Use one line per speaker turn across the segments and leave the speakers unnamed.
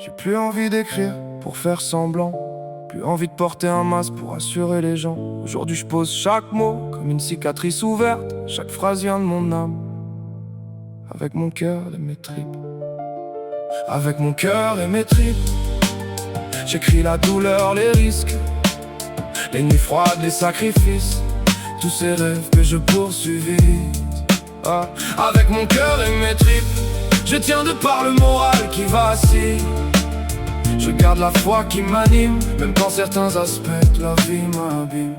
J'ai plus envie d'écrire pour faire semblant, plus envie de porter un masque pour assurer les gens. Aujourd'hui je pose chaque mot comme une cicatrice ouverte. Chaque phrase vient de mon âme, avec mon cœur et mes tripes. Avec mon cœur et mes tripes, j'écris la douleur, les risques, les nuits froides, les sacrifices, tous ces rêves que je poursuivis. Ah, avec mon cœur et mes tripes, je tiens de par le moral qui vacille. Je garde la foi qui m'anime, même quand certains aspects de la vie m'abîment.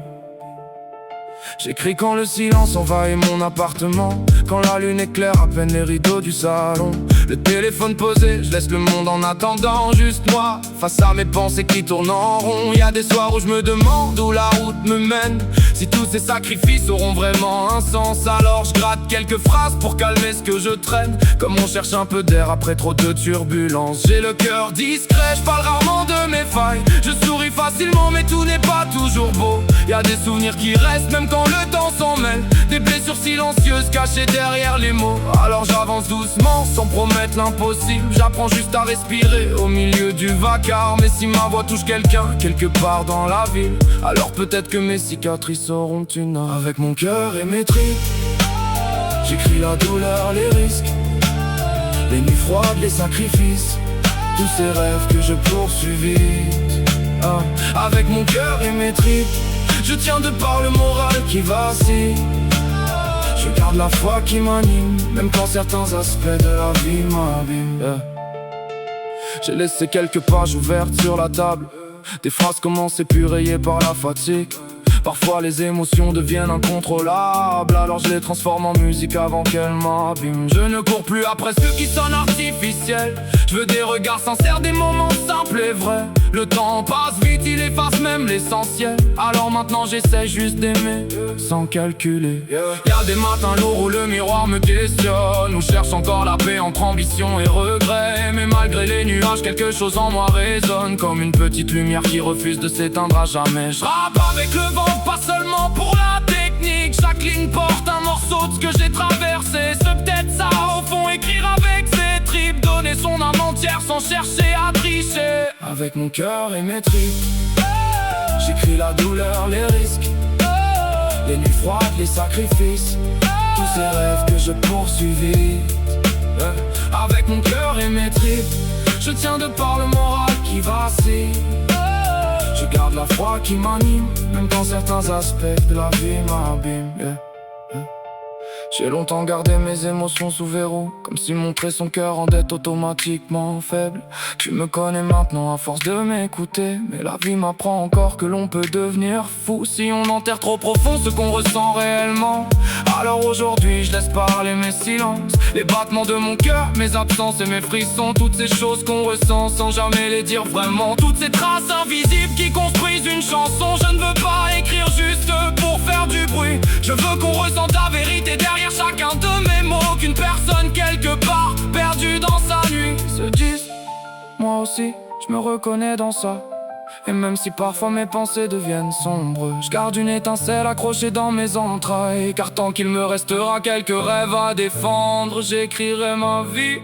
J'écris quand le silence envahit mon appartement, quand la lune éclaire à peine les rideaux du salon. Le téléphone posé, je laisse le monde en attendant. Juste moi, face à mes pensées qui tournent en rond. Y a des soirs où je me demande où la route me mène, si tous ces sacrifices auront vraiment un sens. Alors je gratte quelques phrases pour calmer ce que je traîne, comme on cherche un peu d'air après trop de turbulences. J'ai le cœur discret, je parle rarement de mes failles. Je souris facilement mais tout n'est pas toujours beau. Y a des souvenirs qui restent même quand le temps s'en mêle, des blessures silencieuses cachées derrière les mots. Alors j'avance doucement sans promettre l'impossible. J'apprends juste à respirer au milieu du vacarme. Mais si ma voix touche quelqu'un quelque part dans la ville, alors peut-être que mes cicatrices auront une âme. Avec mon cœur et mes tripes, j'écris la douleur, les risques, les nuits froides, les sacrifices, tous ces rêves que je poursuivis. Ah, avec mon cœur et mes tripes, je tiens de par le moral qui vacille. Je garde la foi qui m'anime, même quand certains aspects de la vie m'abîment. J'ai laissé quelques pages ouvertes sur la table, des phrases commencées puis rayées par la fatigue. Parfois les émotions deviennent incontrôlables, alors je les transforme en musique avant qu'elles m'abîment. Je ne cours plus après ceux qui sonnent artificiels, je veux des regards sincères, des moments simples et vrais. Le temps passe vite, il efface même l'essentiel. Alors maintenant j'essaie juste d'aimer, sans calculer. Y'a des matins lourds où le miroir me questionne, où je cherche encore la paix entre ambition et regret. Mais malgré les nuages, quelque chose en moi résonne, comme une petite lumière qui refuse de s'éteindre à jamais. Je rappe avec le vent, pas seulement pour la technique. Chaque ligne porte un morceau de ce que j'ai traversé. C'est peut-être ça au fond, écrire avec ses tripes, donner son âme entière sans chercher à tricher. Avec mon cœur et mes tripes, j'écris la douleur, les risques, les nuits froides, les sacrifices, tous ces rêves que je poursuivis. Avec mon cœur et mes tripes, je tiens de par le moral qui vacille. Je garde la foi qui m'anime, même quand certains aspects de la vie m'abîment. J'ai longtemps gardé mes émotions sous verrou, comme si montrer son cœur rendait automatiquement faible. Tu me connais maintenant à force de m'écouter, mais la vie m'apprend encore que l'on peut devenir fou si on enterre trop profond ce qu'on ressent réellement. Alors aujourd'hui je laisse parler mes silences, les battements de mon cœur, mes absences et mes frissons, toutes ces choses qu'on ressent sans jamais les dire vraiment. Toutes ces traces invisibles qui construisent une chanson. Je ne veux pas écrire juste pour faire du bruit, je veux qu'on ressente la vérité derrière chacun de mes mots, qu'une personne quelque part perdue dans sa nuit se dise: moi aussi je me reconnais dans ça. Et même si parfois mes pensées deviennent sombres, je garde une étincelle accrochée dans mes entrailles, car tant qu'il me restera quelques rêves à défendre, j'écrirai ma vie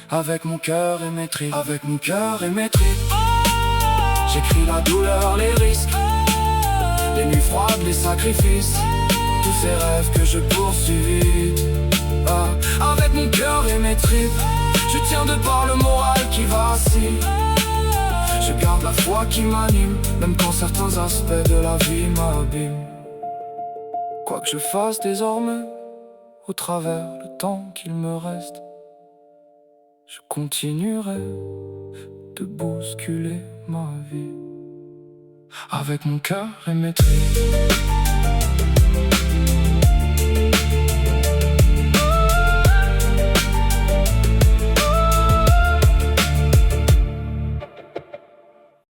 avec mon cœur et mes tripes. Avec mon cœur et mes tripes, j'écris la douleur, les risques, les nuits froides, les sacrifices, tous ces rêves que je poursuivis. Avec mon cœur et mes tripes, je tiens de par le moral qui vacille. Je garde la foi qui m'anime, même quand certains aspects de la vie m'abîment. Quoi que je fasse désormais, au travers le temps qu'il me reste, je continuerai de bousculer ma vie avec mon cœur et mes tripes.